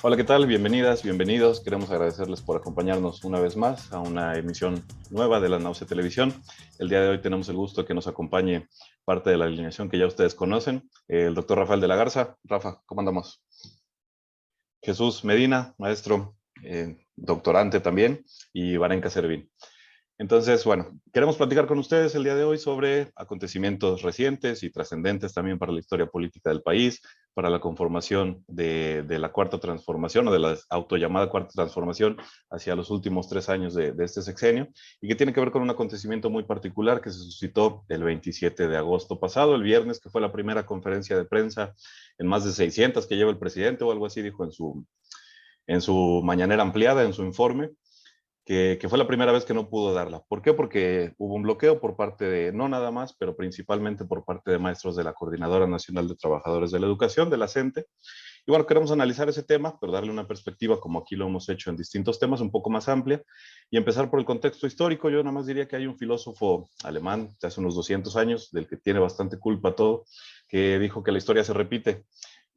Hola, ¿qué tal? Bienvenidas, bienvenidos. Queremos agradecerles por acompañarnos una vez más a una emisión nueva de la Nauce Televisión. El día de hoy tenemos el gusto de que nos acompañe parte de la alineación que ya ustedes conocen, el doctor Rafael de la Garza. Rafa, ¿cómo andamos? Jesús Medina, maestro, doctorante también, y Varenka Servín. Entonces, bueno, queremos platicar con ustedes el día de hoy sobre acontecimientos recientes y trascendentes también para la historia política del país, para la conformación de la Cuarta Transformación o de la autollamada Cuarta Transformación hacia los últimos 3 años de este sexenio, y que tiene que ver con un acontecimiento muy particular que se suscitó el 27 de agosto pasado, el viernes, que fue la primera conferencia de prensa en más de 600 que lleva el presidente o algo así, dijo en su mañanera ampliada, en su informe, que fue la primera vez que no pudo darla. ¿Por qué? Porque hubo un bloqueo por parte de, no nada más, pero principalmente por parte de maestros de la Coordinadora Nacional de Trabajadores de la Educación, de la CENTE. Y bueno, queremos analizar ese tema, pero darle una perspectiva, como aquí lo hemos hecho en distintos temas, un poco más amplia, y empezar por el contexto histórico. Yo nada más diría que hay un filósofo alemán de hace unos 200 años, del que tiene bastante culpa todo, que dijo que la historia se repite.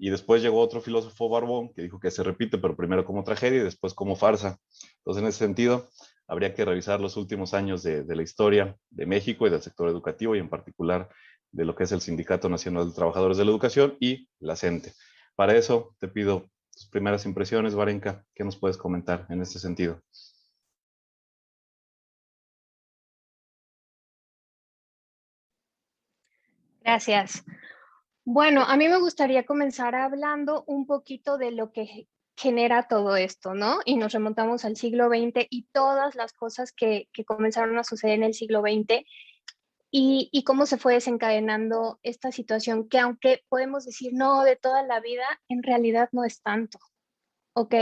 Y después llegó otro filósofo barbón que dijo que se repite, pero primero como tragedia y después como farsa. Entonces, en ese sentido, habría que revisar los últimos años de la historia de México y del sector educativo, y en particular de lo que es el Sindicato Nacional de Trabajadores de la Educación y la CENTE. Para eso, te pido tus primeras impresiones, Varenka. ¿Qué nos puedes comentar en este sentido? Gracias. Bueno, a mí me gustaría comenzar hablando un poquito de lo que genera todo esto, ¿no? Y nos remontamos al siglo XX y todas las cosas que comenzaron a suceder en el siglo XX y cómo se fue desencadenando esta situación que aunque podemos decir no de toda la vida, en realidad no es tanto, ¿ok?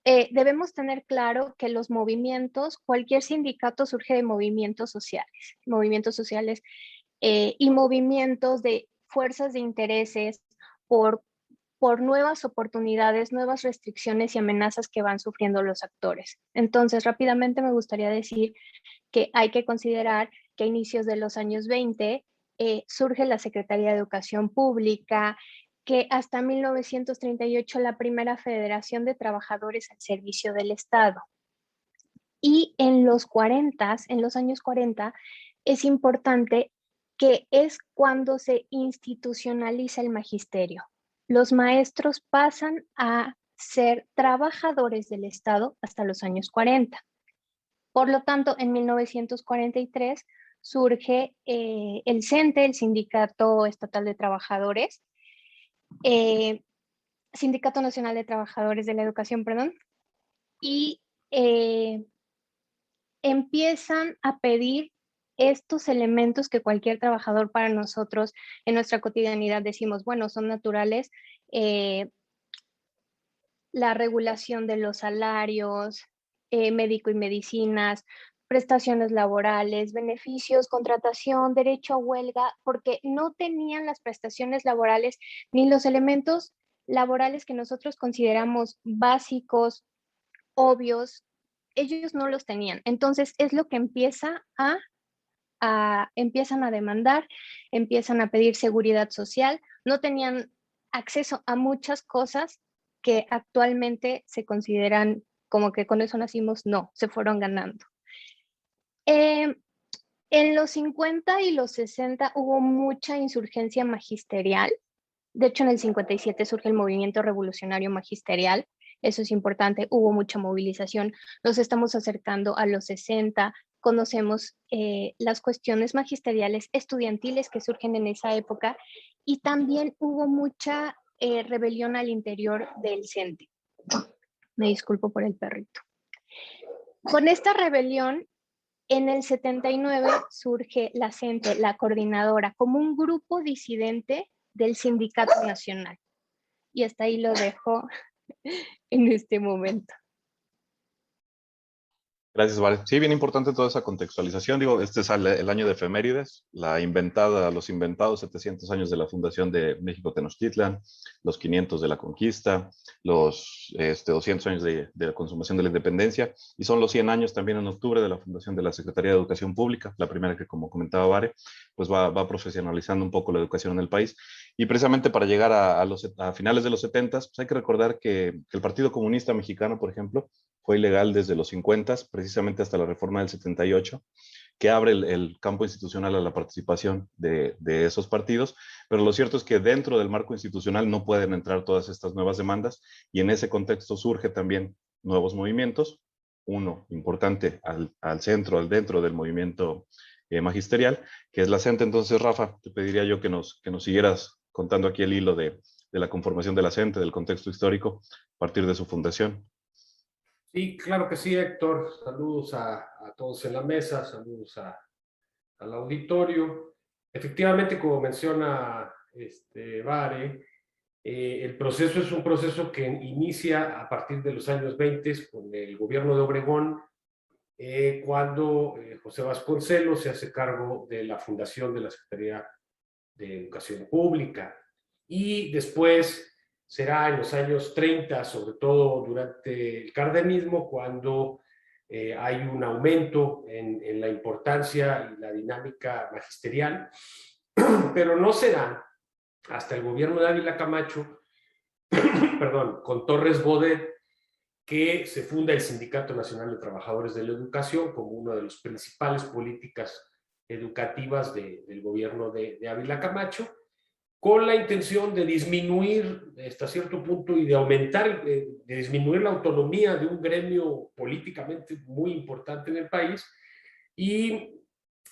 Debemos tener claro que los movimientos, cualquier sindicato surge de movimientos sociales y movimientos de fuerzas de intereses por, por nuevas oportunidades, nuevas restricciones y amenazas que van sufriendo los actores. Entonces, rápidamente me gustaría decir que hay que considerar que a inicios de los años 20 surge la Secretaría de Educación Pública, que hasta 1938 la primera Federación de Trabajadores al Servicio del Estado. Y en los 40, en los años 40, es importante que es cuando se institucionaliza el magisterio. Los maestros pasan a ser trabajadores del Estado hasta los años 40. Por lo tanto, en 1943 surge el CENTE, el Sindicato Estatal de Trabajadores, eh, Sindicato Nacional de Trabajadores de la Educación, perdón, y empiezan a pedir estos elementos que cualquier trabajador para nosotros en nuestra cotidianidad decimos, bueno, son naturales, eh, la regulación de los salarios, médico y medicinas, prestaciones laborales, beneficios, contratación, derecho a huelga, porque no tenían las prestaciones laborales ni los elementos laborales que nosotros consideramos básicos, obvios, ellos no los tenían. Entonces es lo que empiezan a demandar, empiezan a pedir seguridad social, no tenían acceso a muchas cosas que actualmente se consideran como que con eso nacimos, no, se fueron ganando. Eh, en los 50 y los 60 hubo mucha insurgencia magisterial. De hecho, en el 57 surge el movimiento revolucionario magisterial. Eso es importante. Hubo mucha movilización. Nos estamos acercando a los 60. Conocemos las cuestiones magisteriales estudiantiles que surgen en esa época y también hubo mucha rebelión al interior del CENTE. Me disculpo por el perrito. Con esta rebelión, en el 79 surge la CENTE, la coordinadora, como un grupo disidente del Sindicato Nacional. Y hasta ahí lo dejo en este momento. Gracias, Vale. Sí, bien importante toda esa contextualización. Digo, este es el año de efemérides, los inventados 700 años de la fundación de México Tenochtitlan, los 500 de la conquista, los 200 años de la consumación de la independencia, y son los 100 años también en octubre de la fundación de la Secretaría de Educación Pública, la primera que, como comentaba Vare, pues va profesionalizando un poco la educación en el país. Y precisamente para llegar a finales de los 70, pues hay que recordar que el Partido Comunista Mexicano, por ejemplo, fue ilegal desde los 50, precisamente hasta la reforma del 78, que abre el campo institucional a la participación de esos partidos, pero lo cierto es que dentro del marco institucional no pueden entrar todas estas nuevas demandas y en ese contexto surge también nuevos movimientos, uno importante al centro, al dentro del movimiento magisterial, que es la CENTE. Entonces, Rafa, te pediría yo que nos siguieras contando aquí el hilo de la conformación de la CENTE, del contexto histórico, a partir de su fundación. Sí, claro que sí, Héctor. Saludos a todos en la mesa, saludos al auditorio. Efectivamente, como menciona Vare, el proceso es un proceso que inicia a partir de los años 20 con el gobierno de Obregón, cuando José Vasconcelos se hace cargo de la fundación de la Secretaría de Educación Pública. Y después será en los años 30, sobre todo durante el cardenismo, cuando hay un aumento en la importancia y la dinámica magisterial, pero no será hasta el gobierno de Ávila Camacho, perdón, con Torres Bodet, que se funda el Sindicato Nacional de Trabajadores de la Educación como una de las principales políticas educativas del gobierno de Ávila Camacho, con la intención de disminuir hasta cierto punto y de aumentar, de disminuir la autonomía de un gremio políticamente muy importante en el país y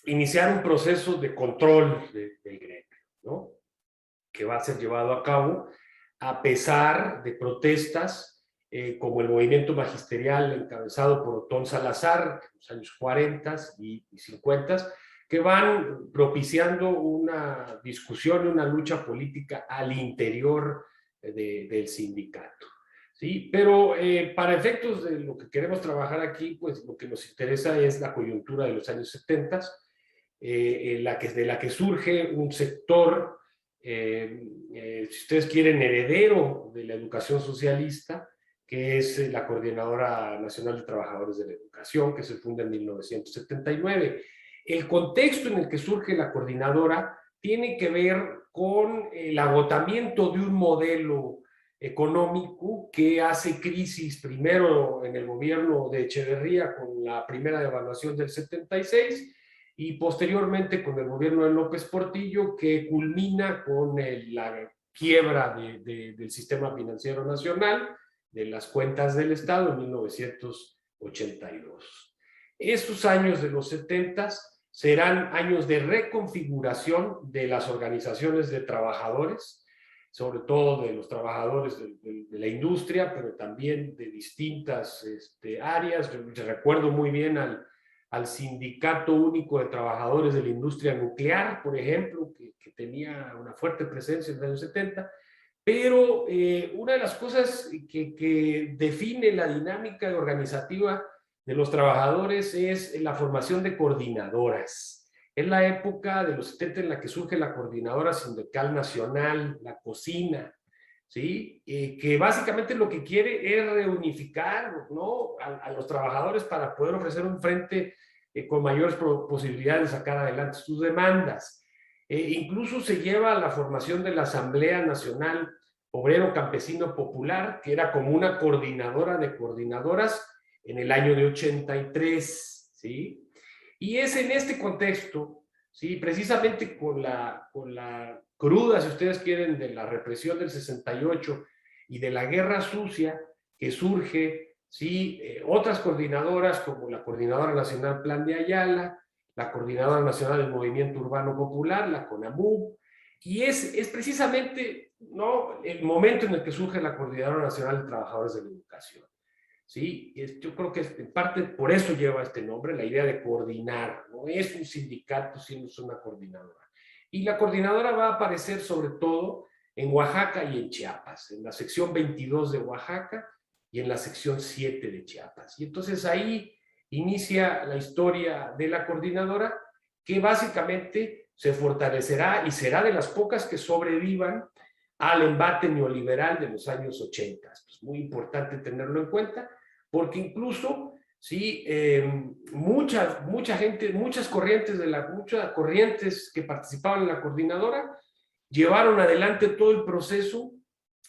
iniciar un proceso de control del gremio, ¿no? Que va a ser llevado a cabo a pesar de protestas como el movimiento magisterial encabezado por Otón Salazar en los años 40 y 50, que van propiciando una discusión y una lucha política al interior del sindicato. ¿Sí? Pero para efectos de lo que queremos trabajar aquí, pues lo que nos interesa es la coyuntura de los años 70, de la que surge un sector, si ustedes quieren, heredero de la educación socialista, que es la Coordinadora Nacional de Trabajadores de la Educación, que se funda en 1979. El contexto en el que surge la coordinadora tiene que ver con el agotamiento de un modelo económico que hace crisis primero en el gobierno de Echeverría con la primera devaluación del 76 y posteriormente con el gobierno de López Portillo, que culmina con la quiebra del sistema financiero nacional, de las cuentas del Estado en 1982. Esos años de los 70 serán años de reconfiguración de las organizaciones de trabajadores, sobre todo de los trabajadores de la industria, pero también de distintas áreas. Yo recuerdo muy bien al Sindicato Único de Trabajadores de la Industria Nuclear, por ejemplo, que tenía una fuerte presencia en los años 70, pero una de las cosas que define la dinámica organizativa de los trabajadores es la formación de coordinadoras. Es la época de los 70 en la que surge la Coordinadora Sindical Nacional, la COSINA, ¿sí? Que básicamente lo que quiere es reunificar, ¿no?, a los trabajadores para poder ofrecer un frente con mayores posibilidades de sacar adelante sus demandas. Incluso se lleva a la formación de la Asamblea Nacional Obrero Campesino Popular, que era como una coordinadora de coordinadoras en el año de 83, ¿sí? Y es en este contexto, ¿sí?, precisamente con la cruda, si ustedes quieren, de la represión del 68 y de la guerra sucia, que surge, ¿sí?, otras coordinadoras como la Coordinadora Nacional Plan de Ayala, la Coordinadora Nacional del Movimiento Urbano Popular, la CONAMU, y es precisamente, ¿no?, el momento en el que surge la Coordinadora Nacional de Trabajadores de la Educación. ¿Sí? Yo creo que en parte por eso lleva este nombre, la idea de coordinar. No es un sindicato, sino es una coordinadora. Y la coordinadora va a aparecer sobre todo en Oaxaca y en Chiapas, en la sección 22 de Oaxaca y en la sección 7 de Chiapas. Y entonces ahí inicia la historia de la coordinadora, que básicamente se fortalecerá y será de las pocas que sobrevivan al embate neoliberal de los años 80. Es muy importante tenerlo en cuenta, porque incluso sí, mucha gente, muchas corrientes que participaban en la coordinadora llevaron adelante todo el proceso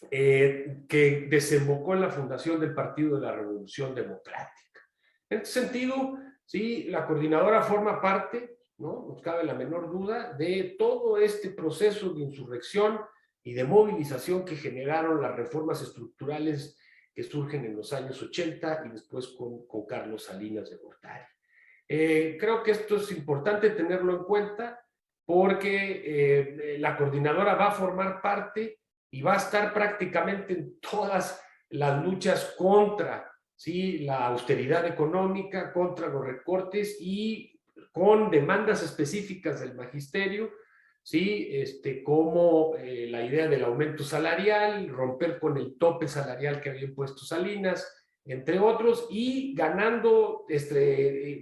que desembocó en la fundación del Partido de la Revolución Democrática. En este sentido, sí, la coordinadora forma parte, no nos cabe la menor duda, de todo este proceso de insurrección y de movilización que generaron las reformas estructurales que surgen en los años 80 y después con Carlos Salinas de Gortari. Creo que esto es importante tenerlo en cuenta porque la coordinadora va a formar parte y va a estar prácticamente en todas las luchas contra, ¿sí?, la austeridad económica, contra los recortes y con demandas específicas del magisterio, ¿sí? Como la idea del aumento salarial, romper con el tope salarial que había impuesto Salinas, entre otros, y ganando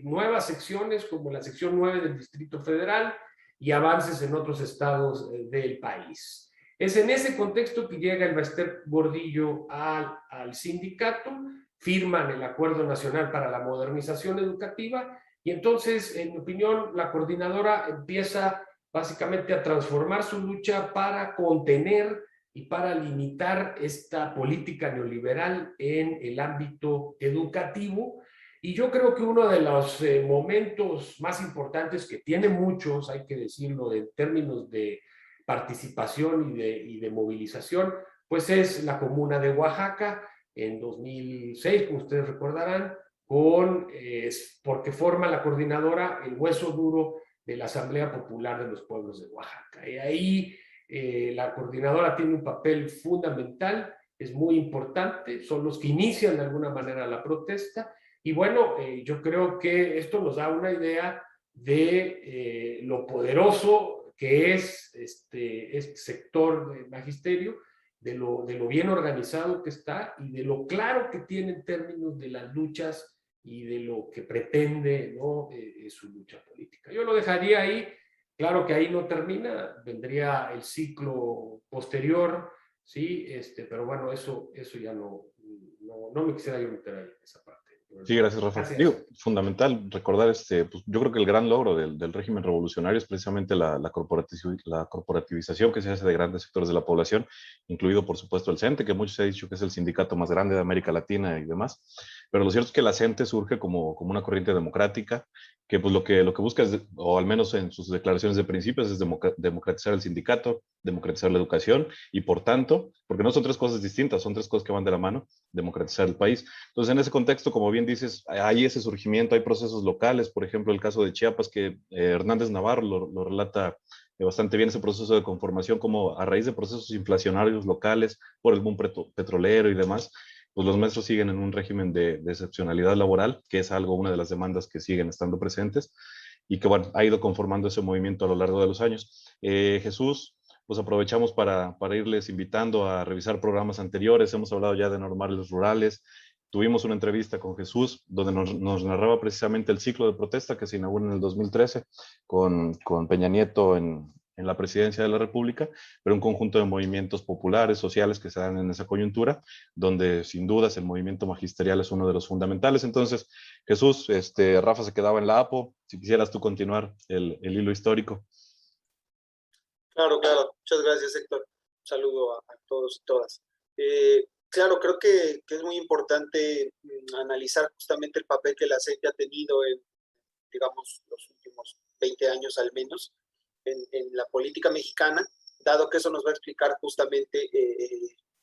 nuevas secciones como la sección 9 del Distrito Federal y avances en otros estados del país. Es en ese contexto que llega el Bester Gordillo al sindicato, firman el Acuerdo Nacional para la Modernización Educativa y entonces, en mi opinión, la coordinadora empieza básicamente a transformar su lucha para contener y para limitar esta política neoliberal en el ámbito educativo. Y yo creo que uno de los momentos más importantes, que tiene muchos, hay que decirlo, en términos de participación y de movilización, pues es la Comuna de Oaxaca en 2006, como ustedes recordarán, porque forma la coordinadora el hueso duro de la Asamblea Popular de los Pueblos de Oaxaca. Y ahí la coordinadora tiene un papel fundamental, es muy importante, son los que inician de alguna manera la protesta, y bueno, yo creo que esto nos da una idea de lo poderoso que es este sector del magisterio, de lo bien organizado que está y de lo claro que tiene en términos de las luchas y de lo que pretende, ¿no?, su lucha política. Yo lo dejaría ahí. Claro que ahí no termina, vendría el ciclo posterior, ¿sí? Pero bueno, eso ya no me quisiera yo meter ahí en esa parte. Sí, gracias, Rafa. Gracias. Digo, fundamental recordar, pues, yo creo que el gran logro del régimen revolucionario es precisamente la corporativización que se hace de grandes sectores de la población, incluido, por supuesto, el CENTE, que muchos se ha dicho que es el sindicato más grande de América Latina y demás. Pero lo cierto es que la CENTE surge como una corriente democrática, que pues lo que busca es, o al menos en sus declaraciones de principios, es democratizar el sindicato, democratizar la educación y, por tanto, porque no son tres cosas distintas, son tres cosas que van de la mano, democratizar el país. Entonces, en ese contexto, como bien dices, hay ese surgimiento, hay procesos locales, por ejemplo, el caso de Chiapas, que Hernández Navarro lo relata bastante bien, ese proceso de conformación, como a raíz de procesos inflacionarios locales, por el boom petrolero y demás, pues los maestros siguen en un régimen de excepcionalidad laboral, que es una de las demandas que siguen estando presentes, y que, bueno, ha ido conformando ese movimiento a lo largo de los años. Jesús, pues aprovechamos para irles invitando a revisar programas anteriores. Hemos hablado ya de normales rurales. Tuvimos una entrevista con Jesús donde nos narraba precisamente el ciclo de protesta que se inaugura en el 2013 con Peña Nieto en la presidencia de la República, pero un conjunto de movimientos populares, sociales que se dan en esa coyuntura, donde sin dudas el movimiento magisterial es uno de los fundamentales. Entonces, Jesús, Rafa se quedaba en la APO, si quisieras tú continuar el hilo histórico. Claro. Muchas gracias, Héctor. Un saludo a todos y todas. Claro, creo que es muy importante analizar justamente el papel que la CENTE ha tenido en, digamos, los últimos 20 años al menos, en la política mexicana, dado que eso nos va a explicar justamente,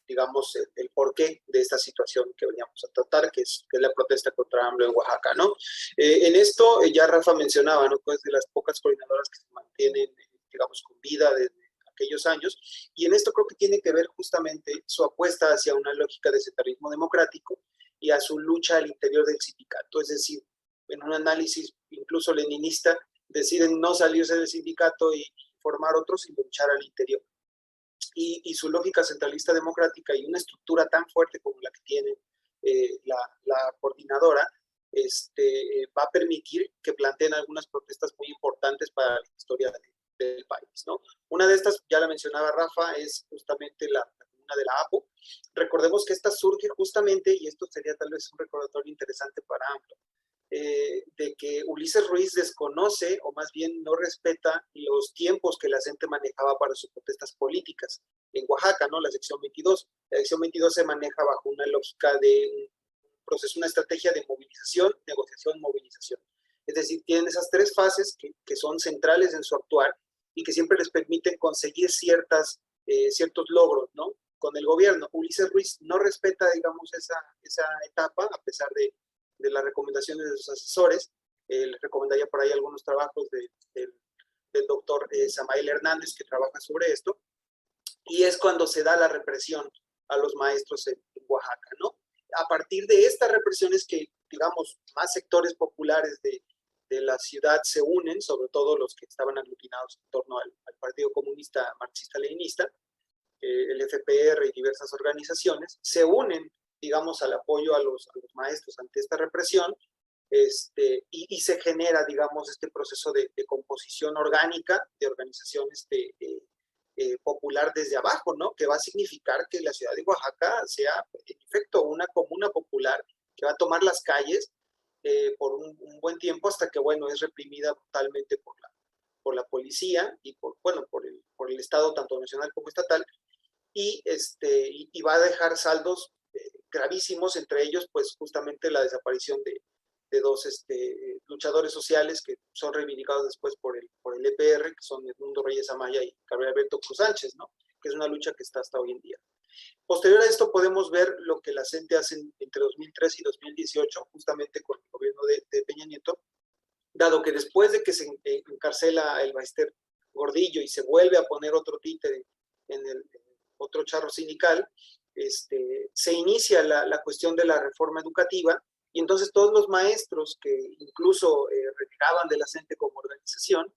digamos, el porqué de esta situación que veníamos a tratar, que es la protesta contra AMLO en Oaxaca, ¿no? En esto ya Rafa mencionaba, ¿no?, pues de las pocas coordinadoras que se mantienen, digamos, con vida desde aquellos años, y en esto creo que tiene que ver justamente su apuesta hacia una lógica de centralismo democrático y a su lucha al interior del sindicato. Es decir, en un análisis incluso leninista, deciden no salirse del sindicato y formar otros y luchar al interior. Y su lógica centralista democrática y una estructura tan fuerte como la que tiene la coordinadora, va a permitir que planteen algunas protestas muy importantes para la historia del país, ¿no? Una de estas, ya la mencionaba Rafa, es justamente la comuna de la Apo. Recordemos que esta surge justamente, y esto sería tal vez un recordatorio interesante para AMLO, de que Ulises Ruiz desconoce, o más bien no respeta, los tiempos que la gente manejaba para sus protestas políticas. En Oaxaca, ¿no? La sección 22. La sección 22 se maneja bajo una lógica de un proceso, una estrategia de movilización, negociación, movilización. Es decir, tienen esas tres fases que son centrales en su actuar y que siempre les permiten conseguir ciertos logros, ¿no? Con el gobierno. Ulises Ruiz no respeta, digamos, esa etapa, a pesar de las recomendaciones de sus asesores. Les recomendaría por ahí algunos trabajos del doctor Samael Hernández, que trabaja sobre esto, y es cuando se da la represión a los maestros en Oaxaca, ¿no? A partir de estas represiones que, digamos, más sectores populares de la ciudad se unen, sobre todo los que estaban aglutinados en torno al Partido Comunista Marxista-Leninista, el FPR y diversas organizaciones, se unen, digamos, al apoyo a los maestros ante esta represión, y se genera, digamos, este proceso de composición orgánica de organizaciones popular desde abajo, ¿no? Que va a significar que la ciudad de Oaxaca sea, en efecto, una comuna popular que va a tomar las calles por un buen tiempo hasta que, bueno, es reprimida brutalmente por la policía y por el Estado, tanto nacional como estatal, y va a dejar saldos gravísimos, entre ellos, pues, justamente la desaparición de dos luchadores sociales que son reivindicados después por el EPR, que son Edmundo Reyes Amaya y Gabriel Alberto Cruz Sánchez, ¿no? Que es una lucha que está hasta hoy en día. Posterior a esto podemos ver lo que la CENTE hace entre 2003 y 2018, justamente con el gobierno de Peña Nieto, dado que después de que se encarcela el Ballester Gordillo y se vuelve a poner otro títere en el otro charro sindical, se inicia la cuestión de la reforma educativa, y entonces todos los maestros que incluso renegaban de la CENTE como organización,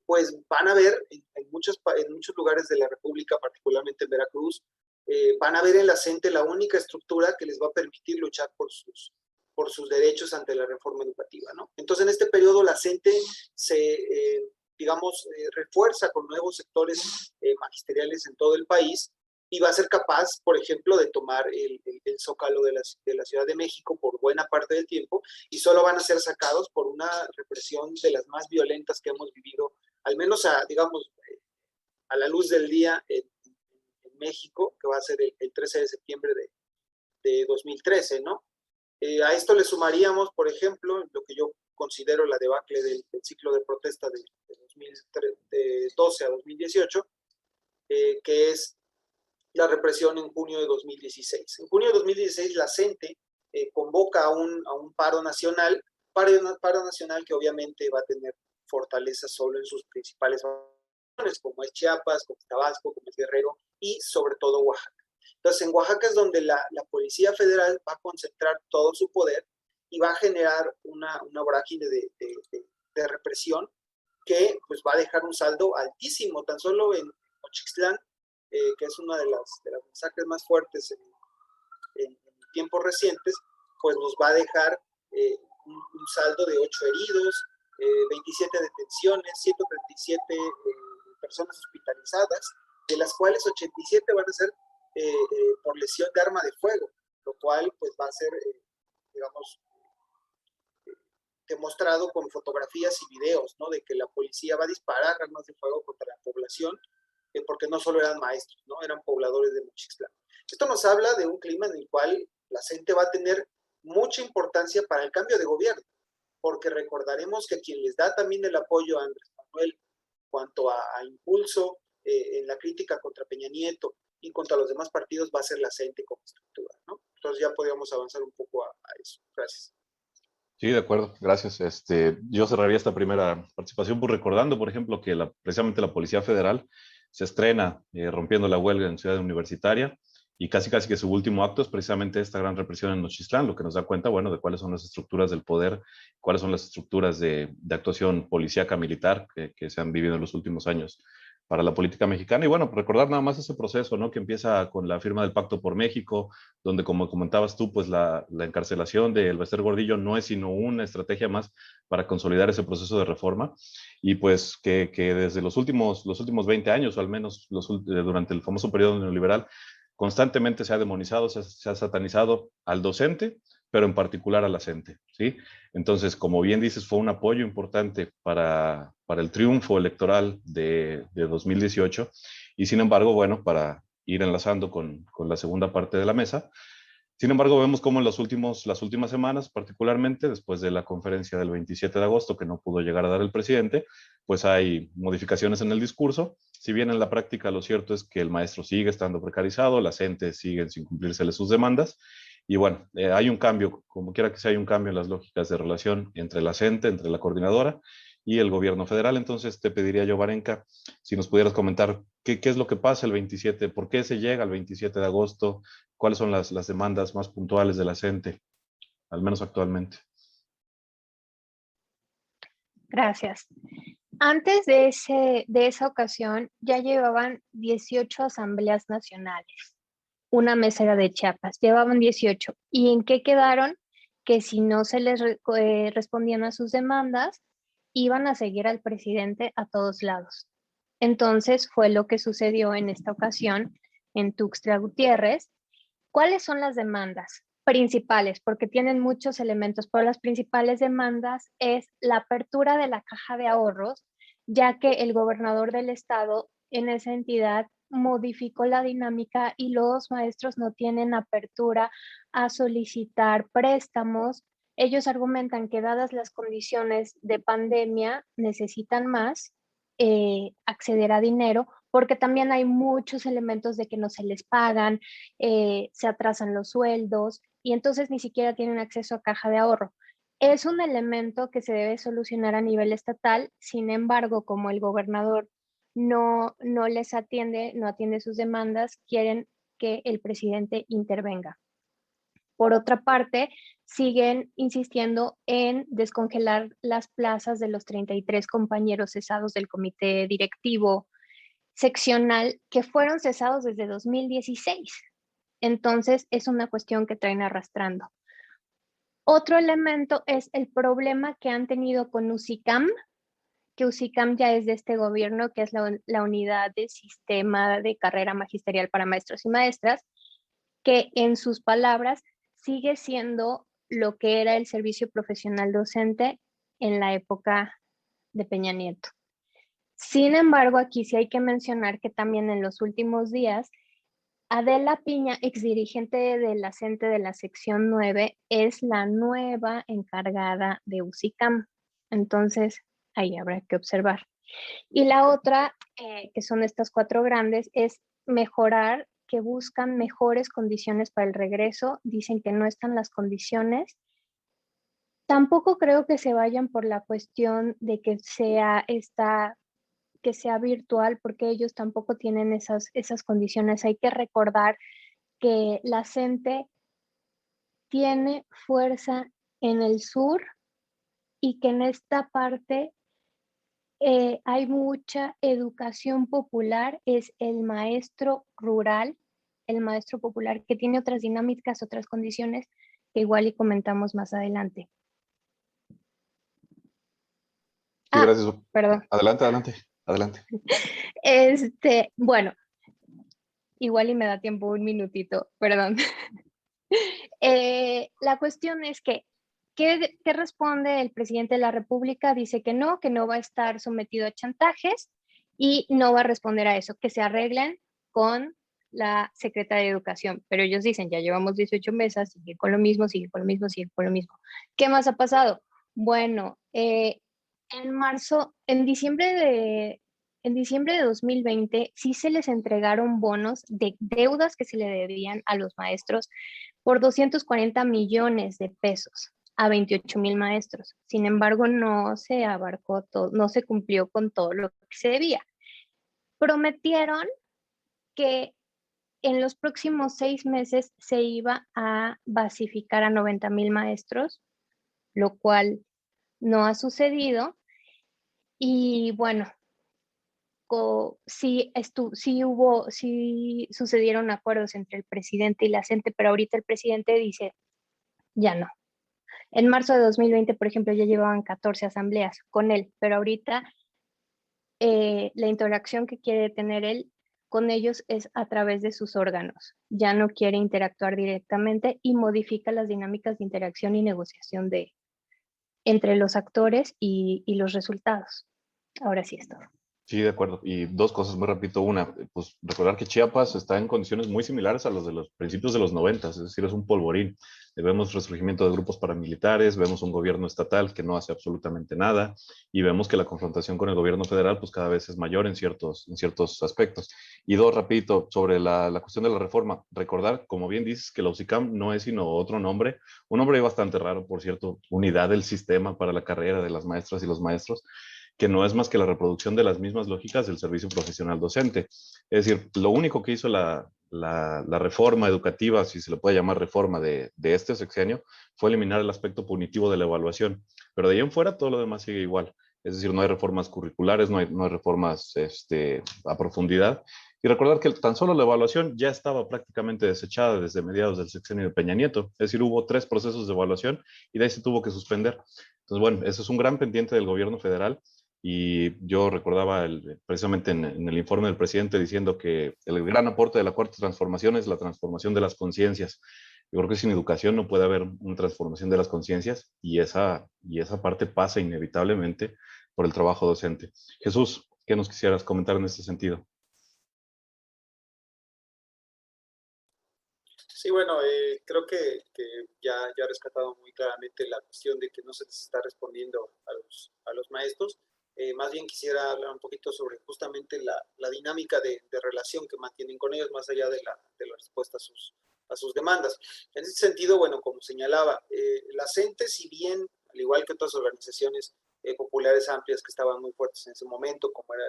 pues van a ver en muchos lugares de la República, particularmente en Veracruz, van a ver en la CENTE la única estructura que les va a permitir luchar por sus derechos ante la reforma educativa, ¿no? Entonces, en este periodo la CENTE se, refuerza con nuevos sectores magisteriales en todo el país, y va a ser capaz, por ejemplo, de tomar el Zócalo de la Ciudad de México por buena parte del tiempo, y solo van a ser sacados por una represión de las más violentas que hemos vivido, al menos a la luz del día en México, que va a ser el 13 de septiembre de 2013, ¿no? A esto le sumaríamos, por ejemplo, lo que yo considero la debacle del ciclo de protesta de 2012 a 2018, que es la represión en junio de 2016. En junio de 2016 la CENTE convoca a un paro nacional que obviamente va a tener fortaleza solo en sus principales regiones, como es Chiapas, como es Tabasco, como es Guerrero y sobre todo Oaxaca. Entonces, en Oaxaca es donde la Policía Federal va a concentrar todo su poder y va a generar una vorágine de represión que pues va a dejar un saldo altísimo. Tan solo en Nochixtlán, que es una de las masacres más fuertes en tiempos recientes, pues nos va a dejar un saldo de 8 heridos, 27 detenciones, 137 personas hospitalizadas, de las cuales 87 van a ser por lesión de arma de fuego, lo cual pues va a ser, demostrado con fotografías y videos, ¿no? De que la policía va a disparar armas de fuego contra la población, porque no solo eran maestros, ¿no? Eran pobladores de Nochixtlán. Esto nos habla de un clima en el cual la CENTE va a tener mucha importancia para el cambio de gobierno, porque recordaremos que quien les da también el apoyo a Andrés Manuel cuanto a impulso en la crítica contra Peña Nieto y contra los demás partidos va a ser la CENTE como estructura, ¿no? Entonces ya podríamos avanzar un poco a eso. Gracias. Sí, de acuerdo, gracias. Yo cerraría esta primera participación pues, recordando, por ejemplo, que precisamente la Policía Federal se estrena rompiendo la huelga en Ciudad Universitaria, y casi que su último acto es precisamente esta gran represión en Nochixtlán, lo que nos da cuenta, bueno, de cuáles son las estructuras del poder, cuáles son las estructuras de actuación policíaca militar que se han vivido en los últimos años, para la política mexicana. Y bueno, recordar nada más ese proceso, ¿no? Que empieza con la firma del Pacto por México, donde como comentabas tú, pues la encarcelación de Elbester Gordillo no es sino una estrategia más para consolidar ese proceso de reforma. Y pues que desde los últimos 20 años, o al menos durante el famoso periodo neoliberal, constantemente se ha demonizado, se ha satanizado al docente, pero en particular a la gente, ¿sí? Entonces, como bien dices, fue un apoyo importante para el triunfo electoral de 2018 y sin embargo, bueno, para ir enlazando con la segunda parte de la mesa, sin embargo, vemos cómo en las últimas semanas, particularmente después de la conferencia del 27 de agosto que no pudo llegar a dar el presidente, pues hay modificaciones en el discurso. Si bien en la práctica lo cierto es que el maestro sigue estando precarizado, las entes siguen sin cumplírsele sus demandas. Y bueno, hay un cambio, como quiera que sea, hay un cambio en las lógicas de relación entre la CENTE, entre la coordinadora y el gobierno federal. Entonces te pediría yo, Varenka, si nos pudieras comentar qué es lo que pasa el 27, por qué se llega al 27 de agosto, cuáles son las demandas más puntuales de la CENTE, al menos actualmente. Gracias. Antes de esa ocasión ya llevaban 18 asambleas nacionales. Una mesa era de Chiapas, llevaban 18. ¿Y en qué quedaron? Que si no se les respondían a sus demandas, iban a seguir al presidente a todos lados. Entonces fue lo que sucedió en esta ocasión en Tuxtla Gutiérrez. ¿Cuáles son las demandas principales? Porque tienen muchos elementos, pero las principales demandas es la apertura de la caja de ahorros, ya que el gobernador del estado en esa entidad modificó la dinámica y los maestros no tienen apertura a solicitar préstamos. Ellos argumentan que dadas las condiciones de pandemia necesitan más acceder a dinero, porque también hay muchos elementos de que no se les pagan, se atrasan los sueldos y entonces ni siquiera tienen acceso a caja de ahorro. Es un elemento que se debe solucionar a nivel estatal, sin embargo, como el gobernador no les atiende, no atiende sus demandas, quieren que el presidente intervenga. Por otra parte, siguen insistiendo en descongelar las plazas de los 33 compañeros cesados del comité directivo seccional que fueron cesados desde 2016. Entonces, es una cuestión que traen arrastrando. Otro elemento es el problema que han tenido con UCICAM, que UCICAM ya es de este gobierno, que es la unidad de sistema de carrera magisterial para maestros y maestras, que en sus palabras sigue siendo lo que era el servicio profesional docente en la época de Peña Nieto. Sin embargo, aquí sí hay que mencionar que también en los últimos días, Adela Piña, exdirigente de la CENTE de la sección 9, es la nueva encargada de UCICAM. Entonces, ahí habrá que observar. Y la otra, que son estas 4 grandes, es mejorar, que buscan mejores condiciones para el regreso. Dicen que no están las condiciones. Tampoco creo que se vayan por la cuestión de que sea virtual, porque ellos tampoco tienen esas condiciones. Hay que recordar que la CENTE tiene fuerza en el sur y que en esta parte hay mucha educación popular, es el maestro rural, el maestro popular, que tiene otras dinámicas, otras condiciones que igual y comentamos más adelante. Sí, gracias. Perdón. Adelante. Bueno, igual y me da tiempo un minutito, perdón. La cuestión es que, ¿qué responde el presidente de la República? Dice que no va a estar sometido a chantajes y no va a responder a eso, que se arreglen con la Secretaría de Educación. Pero ellos dicen, ya llevamos 18 meses, sigue con lo mismo, sigue con lo mismo, sigue con lo mismo. ¿Qué más ha pasado? Bueno, en diciembre de 2020 sí se les entregaron bonos de deudas que se le debían a los maestros por 240 millones de pesos a 28,000 maestros. Sin embargo, no se abarcó todo, no se cumplió con todo lo que se debía. Prometieron que en los próximos 6 meses se iba a basificar a 90,000 maestros, lo cual no ha sucedido. Y bueno, sí sucedieron acuerdos entre el presidente y la CENTE, pero ahorita el presidente dice, ya no. En marzo de 2020, por ejemplo, ya llevaban 14 asambleas con él, pero ahorita la interacción que quiere tener él con ellos es a través de sus órganos. Ya no quiere interactuar directamente y modifica las dinámicas de interacción y negociación entre los actores y los resultados. Ahora sí es todo. Sí, de acuerdo. Y dos cosas muy repito. Una, pues recordar que Chiapas está en condiciones muy similares a los de los principios de los 90, es decir, es un polvorín. Vemos resurgimiento de grupos paramilitares, vemos un gobierno estatal que no hace absolutamente nada y vemos que la confrontación con el gobierno federal pues cada vez es mayor en ciertos aspectos. Y dos, rapidito, sobre la cuestión de la reforma. Recordar, como bien dices, que la UCICAM no es sino otro nombre, un nombre bastante raro, por cierto, unidad del sistema para la carrera de las maestras y los maestros, que no es más que la reproducción de las mismas lógicas del servicio profesional docente. Es decir, lo único que hizo la reforma educativa, si se le puede llamar reforma de este sexenio, fue eliminar el aspecto punitivo de la evaluación, pero de ahí en fuera todo lo demás sigue igual. Es decir, no hay reformas curriculares, no hay reformas a profundidad. Y recordar que tan solo la evaluación ya estaba prácticamente desechada desde mediados del sexenio de Peña Nieto. Es decir, hubo 3 procesos de evaluación y de ahí se tuvo que suspender. Entonces, bueno, eso es un gran pendiente del gobierno federal. Y yo recordaba precisamente en el informe del presidente diciendo que el gran aporte de la cuarta transformación es la transformación de las conciencias. Yo creo que sin educación no puede haber una transformación de las conciencias y esa parte pasa inevitablemente por el trabajo docente. Jesús, ¿qué nos quisieras comentar en este sentido? Sí, bueno, creo que ya ha rescatado muy claramente la cuestión de que no se les está respondiendo a los maestros. Más bien quisiera hablar un poquito sobre justamente la dinámica de relación que mantienen con ellos, más allá de la respuesta a sus demandas. En ese sentido, bueno, como señalaba, la CENTE, si bien, al igual que otras organizaciones populares amplias que estaban muy fuertes en ese momento, como era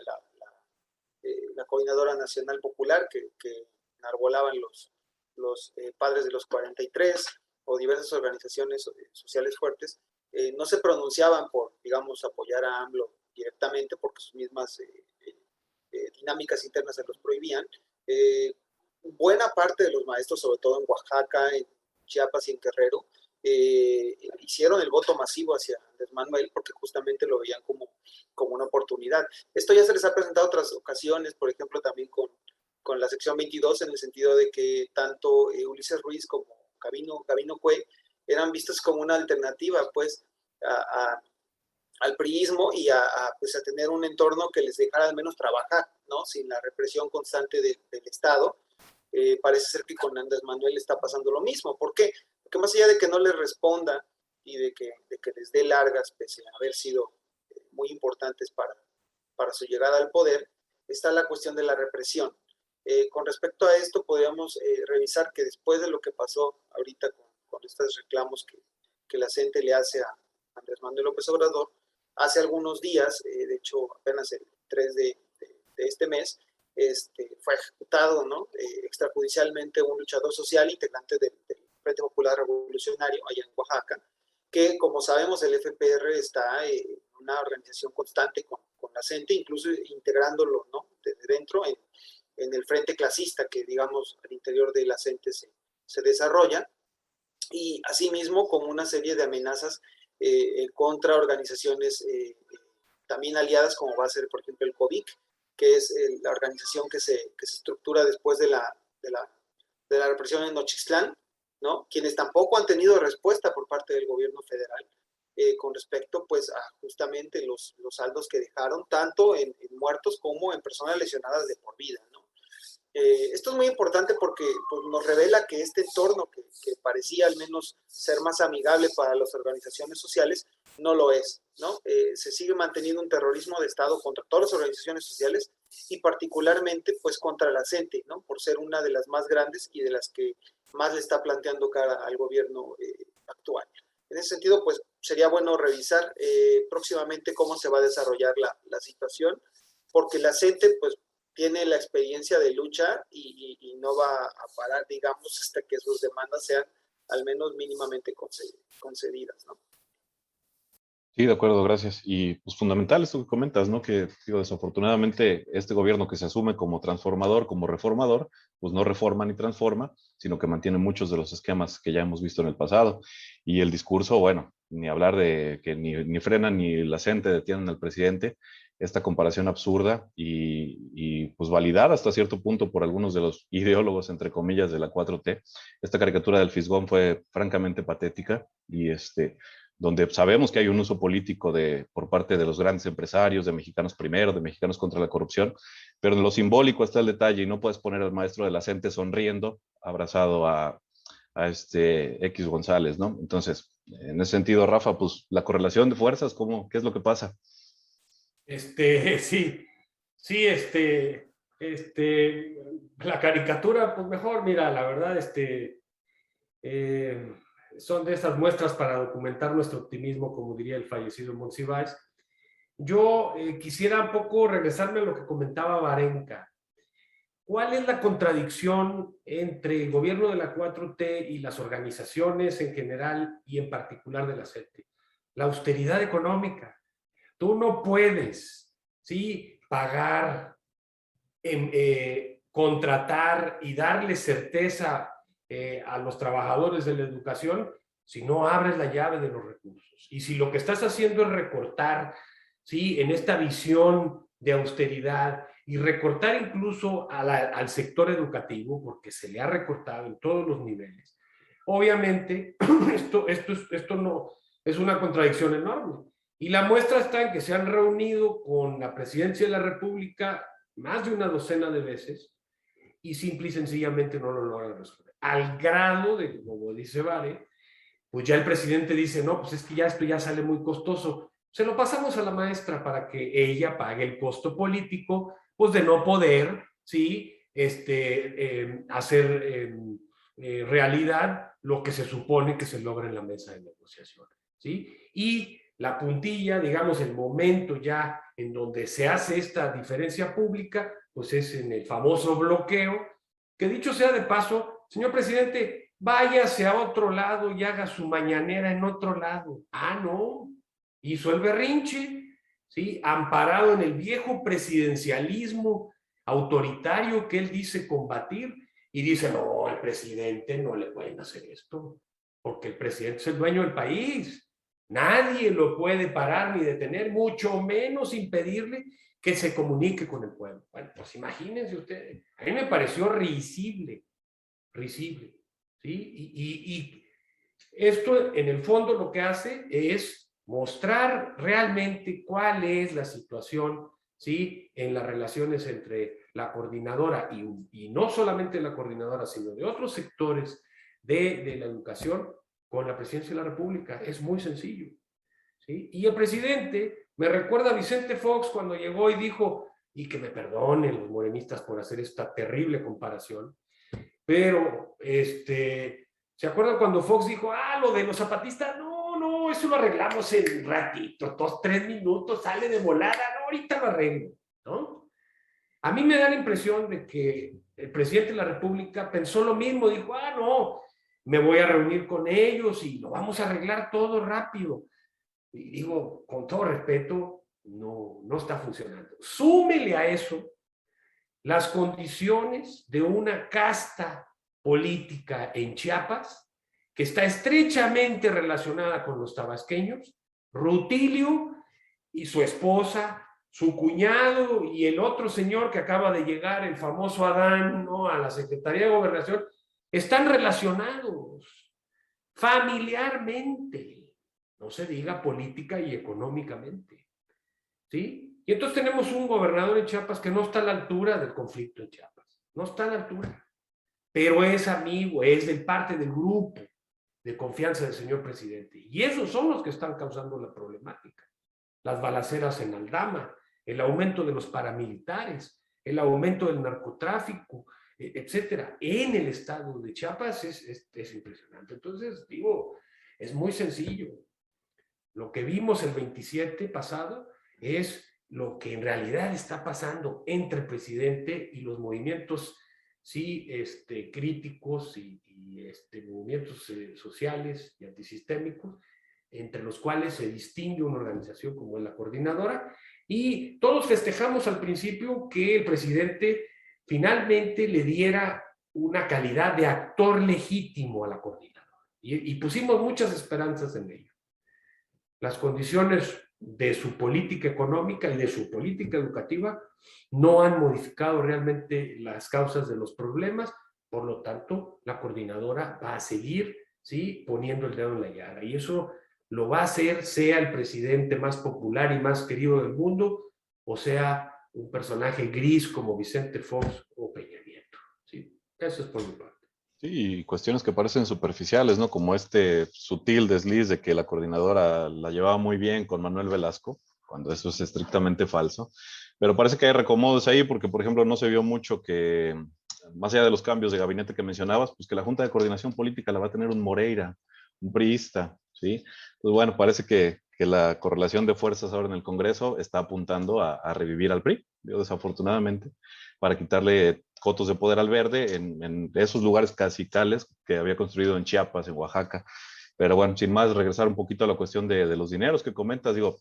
la Coordinadora Nacional Popular, que enarbolaban los padres de los 43 o diversas organizaciones sociales fuertes, no se pronunciaban por, digamos, apoyar a AMLO directamente porque sus mismas dinámicas internas se los prohibían. Buena parte de los maestros, sobre todo en Oaxaca, en Chiapas y en Guerrero, hicieron el voto masivo hacia Andrés Manuel porque justamente lo veían como una oportunidad. Esto ya se les ha presentado otras ocasiones, por ejemplo, también con la sección 22, en el sentido de que tanto Ulises Ruiz como Gabino Cue eran vistos como una alternativa, pues, al priismo y pues, a tener un entorno que les dejara al menos trabajar, ¿no? Sin la represión constante del Estado. Parece ser que con Andrés Manuel está pasando lo mismo. ¿Por qué? Porque más allá de que no les responda y de que les dé largas, pese a haber sido muy importantes para su llegada al poder, está la cuestión de la represión. Con respecto a esto, podríamos revisar que después de lo que pasó ahorita con estos reclamos que la CENTE le hace a Andrés Manuel López Obrador, hace algunos días, de hecho apenas el 3 de este mes, fue ejecutado, ¿no? Extrajudicialmente un luchador social integrante del Frente Popular Revolucionario allá en Oaxaca, que como sabemos el FPR está en una organización constante con la CENTE, incluso integrándolo, ¿no? Desde dentro en el frente clasista que, digamos, al interior de la CENTE se desarrolla, y asimismo como una serie de amenazas contra organizaciones también aliadas, como va a ser, por ejemplo, el COVIC, que es la organización que se estructura después de la represión en Nochistlán, ¿no? Quienes tampoco han tenido respuesta por parte del gobierno federal con respecto, pues, a justamente los saldos que dejaron, tanto en muertos como en personas lesionadas de por vida, ¿no? Esto es muy importante porque pues, nos revela que este entorno que parecía al menos ser más amigable para las organizaciones sociales, no lo es, ¿no? Se sigue manteniendo un terrorismo de Estado contra todas las organizaciones sociales y particularmente pues contra la CENTE, ¿no? Por ser una de las más grandes y de las que más le está planteando cara al gobierno actual. En ese sentido, pues sería bueno revisar próximamente cómo se va a desarrollar la situación, porque la CENTE pues tiene la experiencia de lucha y no va a parar, digamos, hasta que sus demandas sean al menos mínimamente concedidas, ¿no? Sí, de acuerdo, gracias. Y pues fundamental esto que comentas, ¿no? Que digo, desafortunadamente este gobierno que se asume como transformador, como reformador, pues no reforma ni transforma, sino que mantiene muchos de los esquemas que ya hemos visto en el pasado. Y el discurso, bueno, ni hablar de que ni frenan ni la gente detienen al presidente, esta comparación absurda y pues validada hasta cierto punto por algunos de los ideólogos, entre comillas, de la 4T. Esta caricatura del Fisgón fue francamente patética y donde sabemos que hay un uso político por parte de los grandes empresarios, de Mexicanos Primero, de Mexicanos contra la Corrupción, pero en lo simbólico está el detalle y no puedes poner al maestro de la CENTE sonriendo, abrazado a este X González, ¿no? Entonces, en ese sentido, Rafa, pues la correlación de fuerzas, ¿qué es lo que pasa? Sí, sí, la caricatura, pues mejor, mira, la verdad, eh, son de esas muestras para documentar nuestro optimismo, como diría el fallecido Monsiváis. Yo quisiera un poco regresarme a lo que comentaba Varenka. ¿Cuál es la contradicción entre el gobierno de la 4T y las organizaciones en general y en particular de la CENTE? La austeridad económica. Tú no puedes, ¿sí?, pagar, contratar y darle certeza a los trabajadores de la educación si no abres la llave de los recursos. Y si lo que estás haciendo es recortar, ¿sí?, en esta visión de austeridad y recortar incluso al sector educativo, porque se le ha recortado en todos los niveles. Obviamente, esto no es una contradicción enorme. Y la muestra está en que se han reunido con la presidencia de la República más de una docena de veces y simple y sencillamente no lo logran resolver. Al grado de, como dice Vare, pues ya el presidente dice, no, pues es que ya esto ya sale muy costoso. Se lo pasamos a la maestra para que ella pague el costo político, pues de no poder, ¿sí?, hacer realidad lo que se supone que se logra en la mesa de negociación, ¿sí? Y la puntilla, digamos, el momento ya en donde se hace esta diferencia pública, pues es en el famoso bloqueo, que dicho sea de paso, señor presidente, váyase a otro lado y haga su mañanera en otro lado. Ah, no, hizo el berrinche, ¿sí?, amparado en el viejo presidencialismo autoritario que él dice combatir, y dice, no, al presidente no le pueden hacer esto, porque el presidente es el dueño del país. Nadie lo puede parar ni detener, mucho menos impedirle que se comunique con el pueblo. Bueno, pues imagínense ustedes, a mí me pareció risible, risible, ¿sí? Y esto en el fondo lo que hace es mostrar realmente cuál es la situación, ¿sí?, en las relaciones entre la coordinadora y no solamente la coordinadora, sino de otros sectores de la educación con la presidencia de la República. Es muy sencillo, ¿sí? Y el presidente me recuerda a Vicente Fox cuando llegó y dijo, y que me perdonen los morenistas por hacer esta terrible comparación, pero ¿se acuerdan cuando Fox dijo, lo de los zapatistas? No, no, eso lo arreglamos en un ratito, 2, 3 minutos, sale de volada, no, ahorita lo arreglo, ¿no? A mí me da la impresión de que el presidente de la República pensó lo mismo, dijo, no, me voy a reunir con ellos y lo vamos a arreglar todo rápido. Y digo, con todo respeto, no está funcionando. Súmele a eso las condiciones de una casta política en Chiapas que está estrechamente relacionada con los tabasqueños. Rutilio y su esposa, su cuñado y el otro señor que acaba de llegar, el famoso Adán, ¿no?, a la Secretaría de Gobernación, están relacionados familiarmente, no se diga política y económicamente, ¿sí? Y entonces tenemos un gobernador en Chiapas que no está a la altura del conflicto en Chiapas, no está a la altura, pero es amigo, es de parte del grupo de confianza del señor presidente. Y esos son los que están causando la problemática. Las balaceras en Aldama, el aumento de los paramilitares, el aumento del narcotráfico, etcétera, en el estado de Chiapas es impresionante. Entonces, digo, es muy sencillo. Lo que vimos el 27 pasado es lo que en realidad está pasando entre el presidente y los movimientos, sí, críticos y movimientos sociales y antisistémicos entre los cuales se distingue una organización como es la Coordinadora, y todos festejamos al principio que el presidente finalmente le diera una calidad de actor legítimo a la Coordinadora, y pusimos muchas esperanzas en ello. Las condiciones de su política económica y de su política educativa no han modificado realmente las causas de los problemas, por lo tanto, la Coordinadora va a seguir, ¿sí?, poniendo el dedo en la llaga, y eso lo va a hacer sea el presidente más popular y más querido del mundo, o sea un personaje gris como Vicente Fox o Peña Nieto, ¿sí? Eso es por mi parte. Sí, y cuestiones que parecen superficiales, ¿no? Como este sutil desliz de que la coordinadora la llevaba muy bien con Manuel Velasco, cuando eso es estrictamente falso. Pero parece que hay recomodos ahí porque, por ejemplo, no se vio mucho que, más allá de los cambios de gabinete que mencionabas, pues que la Junta de Coordinación Política la va a tener un Moreira, un priista, ¿sí? Pues bueno, parece que la correlación de fuerzas ahora en el Congreso está apuntando a revivir al PRI, digo, desafortunadamente, para quitarle cotos de poder al verde en esos lugares cacicales que había construido en Chiapas, en Oaxaca. Pero bueno, sin más, regresar un poquito a la cuestión de los dineros que comentas, digo,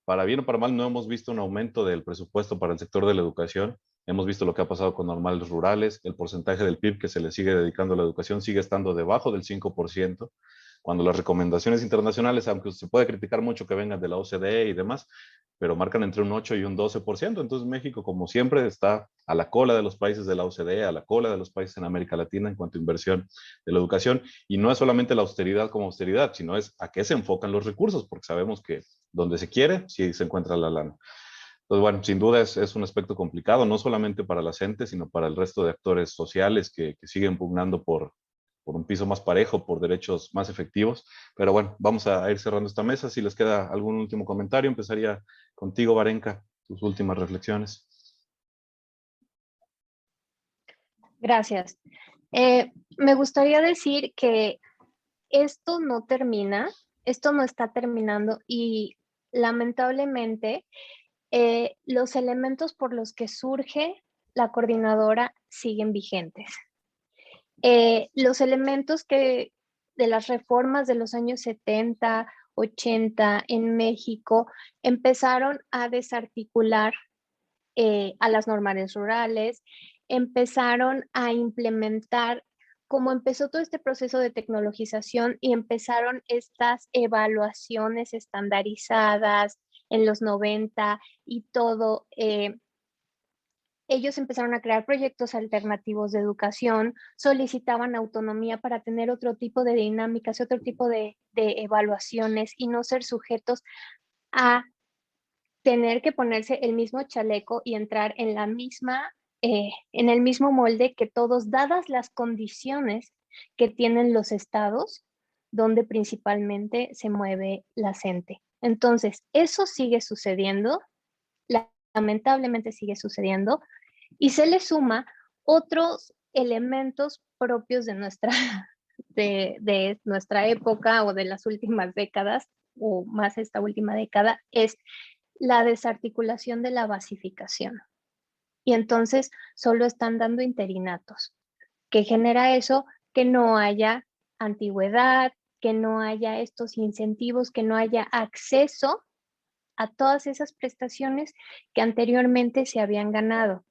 para bien o para mal, no hemos visto un aumento del presupuesto para el sector de la educación. Hemos visto lo que ha pasado con normales rurales. El porcentaje del PIB que se le sigue dedicando a la educación sigue estando debajo del 5%, cuando las recomendaciones internacionales, aunque se puede criticar mucho que vengan de la OCDE y demás, pero marcan entre un 8 y un 12%. Entonces México, como siempre, está a la cola de los países de la OCDE, a la cola de los países en América Latina en cuanto a inversión de la educación. Y no es solamente la austeridad como austeridad, sino es a qué se enfocan los recursos, porque sabemos que donde se quiere, sí se encuentra la lana. Entonces, bueno, sin duda es un aspecto complicado, no solamente para la gente, sino para el resto de actores sociales que siguen pugnando por un piso más parejo, por derechos más efectivos. Pero bueno, vamos a ir cerrando esta mesa. Si les queda algún último comentario, empezaría contigo, Varenka, tus últimas reflexiones. Gracias. Me gustaría decir que esto no termina, esto no está terminando y lamentablemente los elementos por los que surge la coordinadora siguen vigentes. Los elementos de las reformas de los años 70, 80 en México empezaron a desarticular a las normales rurales, empezaron a implementar, como empezó todo este proceso de tecnologización y empezaron estas evaluaciones estandarizadas en los 90 y todo, ellos empezaron a crear proyectos alternativos de educación, solicitaban autonomía para tener otro tipo de dinámicas, otro tipo de evaluaciones y no ser sujetos a tener que ponerse el mismo chaleco y entrar en la misma, en el mismo molde que todos, dadas las condiciones que tienen los estados donde principalmente se mueve la gente. Entonces, eso sigue sucediendo, lamentablemente sigue sucediendo, y se le suma otros elementos propios de nuestra época o de las últimas décadas, o más esta última década, es la desarticulación de la basificación. Y entonces solo están dando interinatos. ¿Qué genera eso? Que no haya antigüedad, que no haya estos incentivos, que no haya acceso a todas esas prestaciones que anteriormente se habían ganado.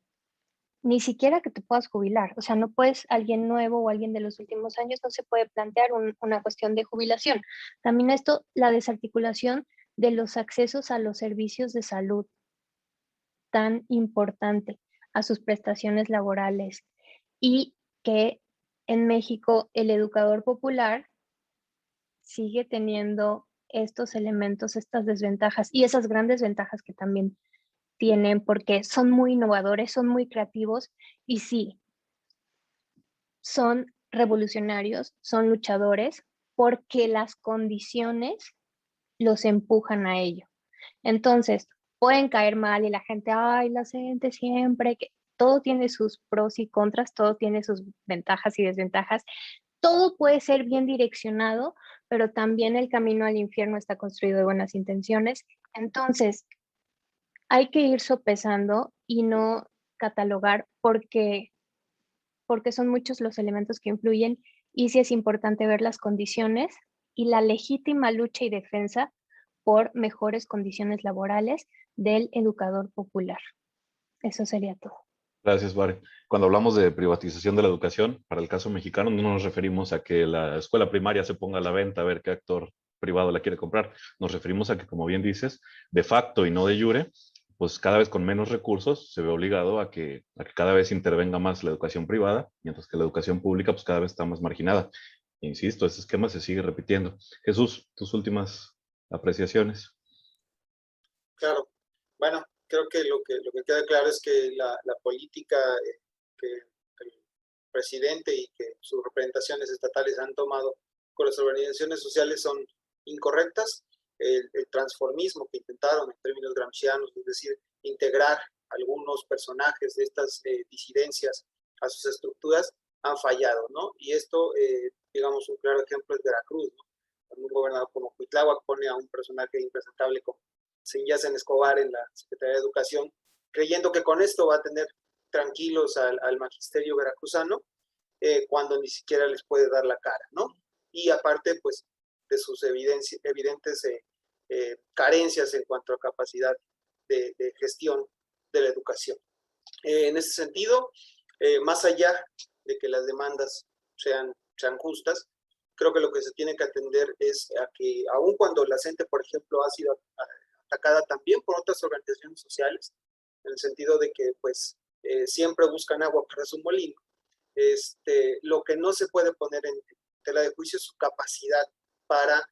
Ni siquiera que te puedas jubilar. O sea, no puedes, alguien nuevo o alguien de los últimos años no se puede plantear una cuestión de jubilación. También esto, la desarticulación de los accesos a los servicios de salud, tan importante, a sus prestaciones laborales, y que en México el educador popular sigue teniendo estos elementos, estas desventajas y esas grandes ventajas que también tienen porque son muy innovadores, son muy creativos y sí, son revolucionarios, son luchadores porque las condiciones los empujan a ello. Entonces, pueden caer mal y la gente, ay, la gente siempre, que todo tiene sus pros y contras, todo tiene sus ventajas y desventajas. Todo puede ser bien direccionado, pero también el camino al infierno está construido de buenas intenciones. Entonces, hay que ir sopesando y no catalogar porque son muchos los elementos que influyen y sí es importante ver las condiciones y la legítima lucha y defensa por mejores condiciones laborales del educador popular. Eso sería todo. Gracias, Vare. Cuando hablamos de privatización de la educación, para el caso mexicano, no nos referimos a que la escuela primaria se ponga a la venta a ver qué actor privado la quiere comprar. Nos referimos a que, como bien dices, de facto y no de jure, pues cada vez con menos recursos se ve obligado a que cada vez intervenga más la educación privada, mientras que la educación pública pues cada vez está más marginada. Insisto, ese esquema se sigue repitiendo. Jesús, tus últimas apreciaciones. Claro, bueno, creo que lo que queda claro es que la política que el presidente y que sus representaciones estatales han tomado con las organizaciones sociales son incorrectas. El transformismo que intentaron en términos gramscianos, es decir, integrar algunos personajes de estas disidencias a sus estructuras, han fallado, ¿no? Y esto, digamos, un claro ejemplo es Veracruz, ¿no? Cuando un gobernador como Cuitláhuac pone a un personaje impresentable como Yacen Escobar en la Secretaría de Educación, creyendo que con esto va a tener tranquilos al magisterio veracruzano, cuando ni siquiera les puede dar la cara, ¿no? Y aparte, pues, de sus evidentes carencias en cuanto a capacidad de gestión de la educación. En ese sentido, más allá de que las demandas sean justas, creo que lo que se tiene que atender es a que, aun cuando la CENTE, por ejemplo, ha sido atacada también por otras organizaciones sociales, en el sentido de que pues siempre buscan agua para su molino, lo que no se puede poner en tela de juicio es su capacidad para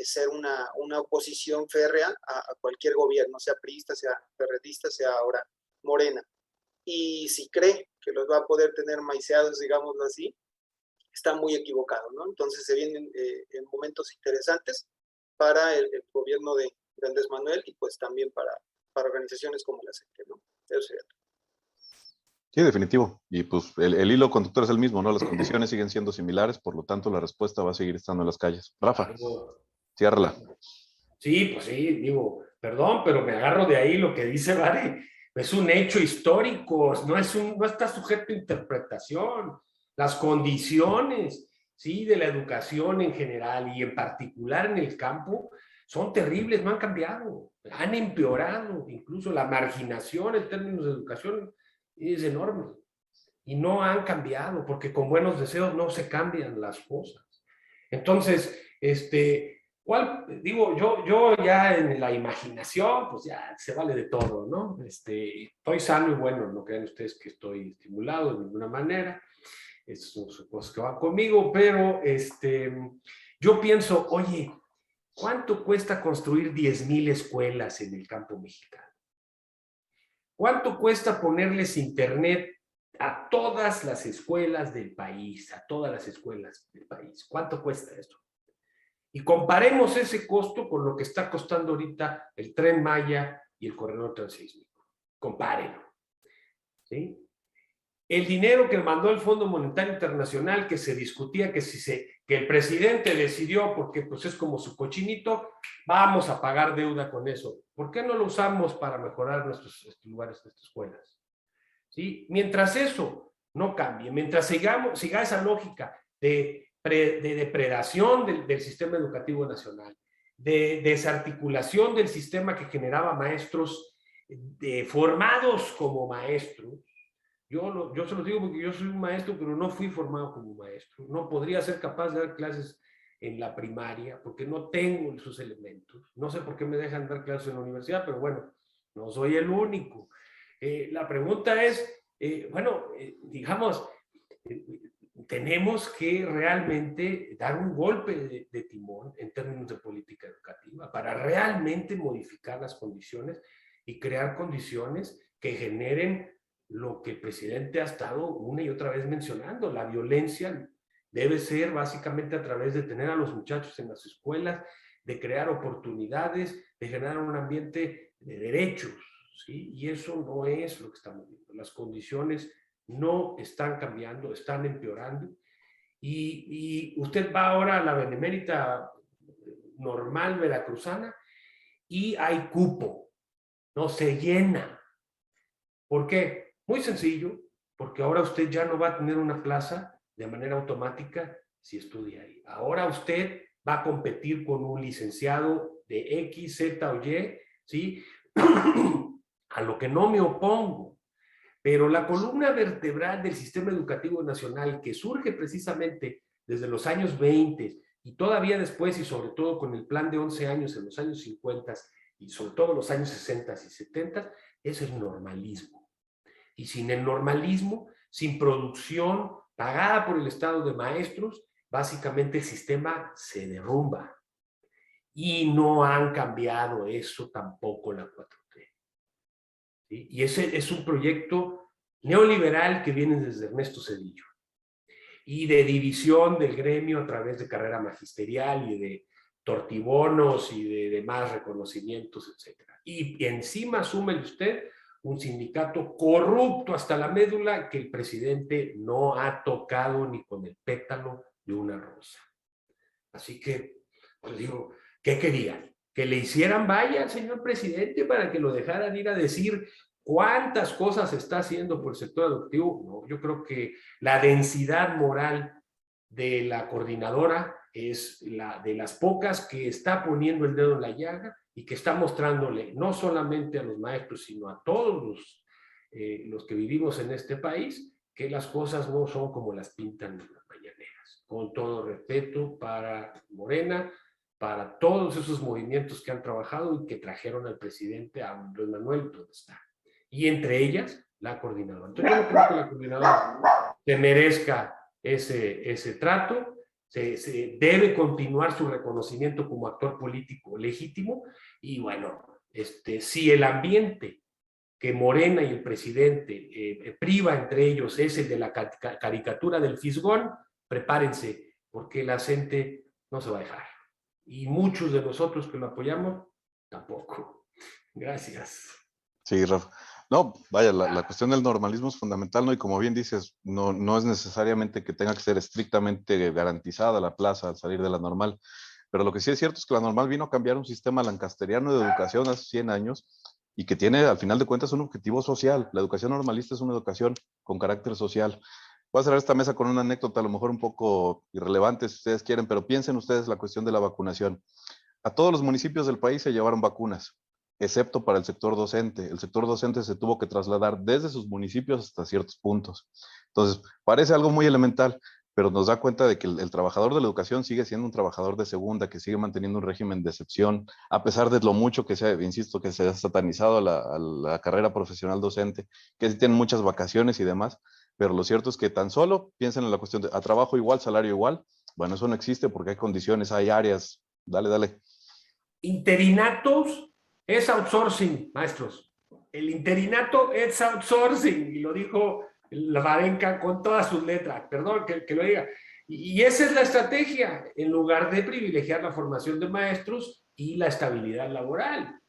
ser una oposición férrea a cualquier gobierno, sea priista, sea perredista, sea ahora Morena. Y si cree que los va a poder tener maiceados, digámoslo así, está muy equivocado, ¿no? Entonces se vienen en momentos interesantes para el gobierno de Andrés Manuel y pues también para organizaciones como la CENTE, ¿no? Eso sería todo. Sí, definitivo. Y pues el hilo conductor es el mismo, ¿no? Las condiciones siguen siendo similares, por lo tanto la respuesta va a seguir estando en las calles. Rafa, ciérrala. Sí, pues sí, digo, perdón, pero me agarro de ahí lo que dice Vare. Es un hecho histórico, no está sujeto a interpretación. Las condiciones, sí, de la educación en general y en particular en el campo son terribles, no han cambiado, han empeorado. Incluso la marginación en términos de educación es enorme y no han cambiado, porque con buenos deseos no se cambian las cosas. Entonces, digo, yo ya en la imaginación, pues ya se vale de todo, ¿no? Estoy sano y bueno, no crean ustedes que estoy estimulado de ninguna manera, son cosas que van conmigo, pero yo pienso, oye, ¿cuánto cuesta construir 10,000 escuelas en el campo mexicano? ¿Cuánto cuesta ponerles internet a todas las escuelas del país? A todas las escuelas del país. ¿Cuánto cuesta eso? Y comparemos ese costo con lo que está costando ahorita el Tren Maya y el corredor transísmico. Compárenlo. ¿Sí? El dinero que mandó el Fondo Monetario Internacional, que se discutía que el presidente decidió, porque pues es como su cochinito, vamos a pagar deuda con eso. ¿Por qué no lo usamos para mejorar nuestros lugares, nuestras escuelas? ¿Sí? Mientras eso no cambie, mientras siga esa lógica de depredación del sistema educativo nacional, de desarticulación del sistema que generaba maestros formados como maestros. Yo se los digo porque yo soy un maestro, pero no fui formado como maestro. No podría ser capaz de dar clases en la primaria porque no tengo esos elementos. No sé por qué me dejan dar clases en la universidad, pero bueno, no soy el único. La pregunta es, digamos, tenemos que realmente dar un golpe de timón en términos de política educativa para realmente modificar las condiciones y crear condiciones que generen lo que el presidente ha estado una y otra vez mencionando. La violencia debe ser básicamente a través de tener a los muchachos en las escuelas, de crear oportunidades, de generar un ambiente de derechos, ¿sí? Y eso no es lo que estamos viendo. Las condiciones no están cambiando, están empeorando. Y usted va ahora a la Benemérita normal veracruzana y hay cupo, no se llena. ¿Por qué? Muy sencillo, porque ahora usted ya no va a tener una plaza de manera automática si estudia ahí. Ahora usted va a competir con un licenciado de X, Z o Y, ¿sí? A lo que no me opongo. Pero la columna vertebral del sistema educativo nacional, que surge precisamente desde los años 20 y todavía después, y sobre todo con el plan de 11 años en los años 50 y sobre todo los años 60 y 70, es el normalismo. Y sin el normalismo, sin producción pagada por el Estado de maestros, básicamente el sistema se derrumba. Y no han cambiado eso tampoco la 4T. ¿Sí? Y ese es un proyecto neoliberal que viene desde Ernesto Zedillo y de división del gremio a través de carrera magisterial y de tortibonos y de demás reconocimientos, etc. Y encima súmele usted un sindicato corrupto hasta la médula que el presidente no ha tocado ni con el pétalo de una rosa. Así que, pues digo, ¿qué querían? ¿Que le hicieran vaya al señor presidente para que lo dejaran ir a decir cuántas cosas está haciendo por el sector educativo? No, yo creo que la densidad moral de la coordinadora es la de las pocas que está poniendo el dedo en la llaga y que está mostrándole no solamente a los maestros, sino a todos los que vivimos en este país, que las cosas no son como las pintan en las mañaneras. Con todo respeto para Morena, para todos esos movimientos que han trabajado y que trajeron al presidente a Andrés Manuel, donde está. Y entre ellas, la coordinadora. Entonces yo no creo que la coordinadora se merezca ese trato. Se debe continuar su reconocimiento como actor político legítimo. Y bueno, si el ambiente que Morena y el presidente priva entre ellos es el de la caricatura del fisgón, prepárense, porque la gente no se va a dejar. Y muchos de nosotros que lo apoyamos, tampoco. Gracias. Sí, Rafa. No, vaya, la cuestión del normalismo es fundamental, ¿no? Y como bien dices, no es necesariamente que tenga que ser estrictamente garantizada la plaza al salir de la normal, pero lo que sí es cierto es que la normal vino a cambiar un sistema lancasteriano de educación hace 100 años y que tiene, al final de cuentas, un objetivo social. La educación normalista es una educación con carácter social. Voy a cerrar esta mesa con una anécdota, a lo mejor un poco irrelevante si ustedes quieren, pero piensen ustedes la cuestión de la vacunación. A todos los municipios del país se llevaron vacunas, excepto para el sector docente. El sector docente se tuvo que trasladar desde sus municipios hasta ciertos puntos. Entonces, parece algo muy elemental, pero nos da cuenta de que el trabajador de la educación sigue siendo un trabajador de segunda, que sigue manteniendo un régimen de excepción, a pesar de lo mucho que se, insisto, que se ha satanizado a la carrera profesional docente, que sí tienen muchas vacaciones y demás, pero lo cierto es que tan solo piensen en la cuestión de a trabajo igual, salario igual. Bueno, eso no existe porque hay condiciones, hay áreas. Dale. Interinatos es outsourcing, maestros. El interinato es outsourcing, y lo dijo la Varenca con todas sus letras. Perdón que lo diga. Y esa es la estrategia, en lugar de privilegiar la formación de maestros y la estabilidad laboral.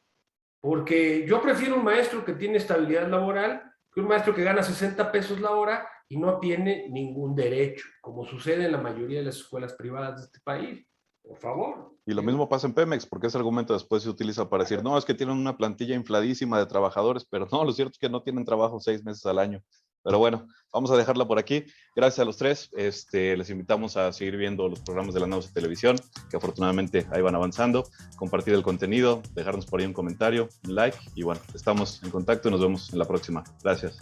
Porque yo prefiero un maestro que tiene estabilidad laboral que un maestro que gana 60 pesos la hora y no tiene ningún derecho, como sucede en la mayoría de las escuelas privadas de este país. Por favor. Y lo mismo pasa en Pemex, porque ese argumento después se utiliza para decir, no, es que tienen una plantilla infladísima de trabajadores, pero no, lo cierto es que no tienen trabajo 6 meses al año. Pero bueno, vamos a dejarla por aquí. Gracias a los tres. Les invitamos a seguir viendo los programas de la Nauce Televisión, que afortunadamente ahí van avanzando. Compartir el contenido, dejarnos por ahí un comentario, un like. Y bueno, estamos en contacto y nos vemos en la próxima. Gracias.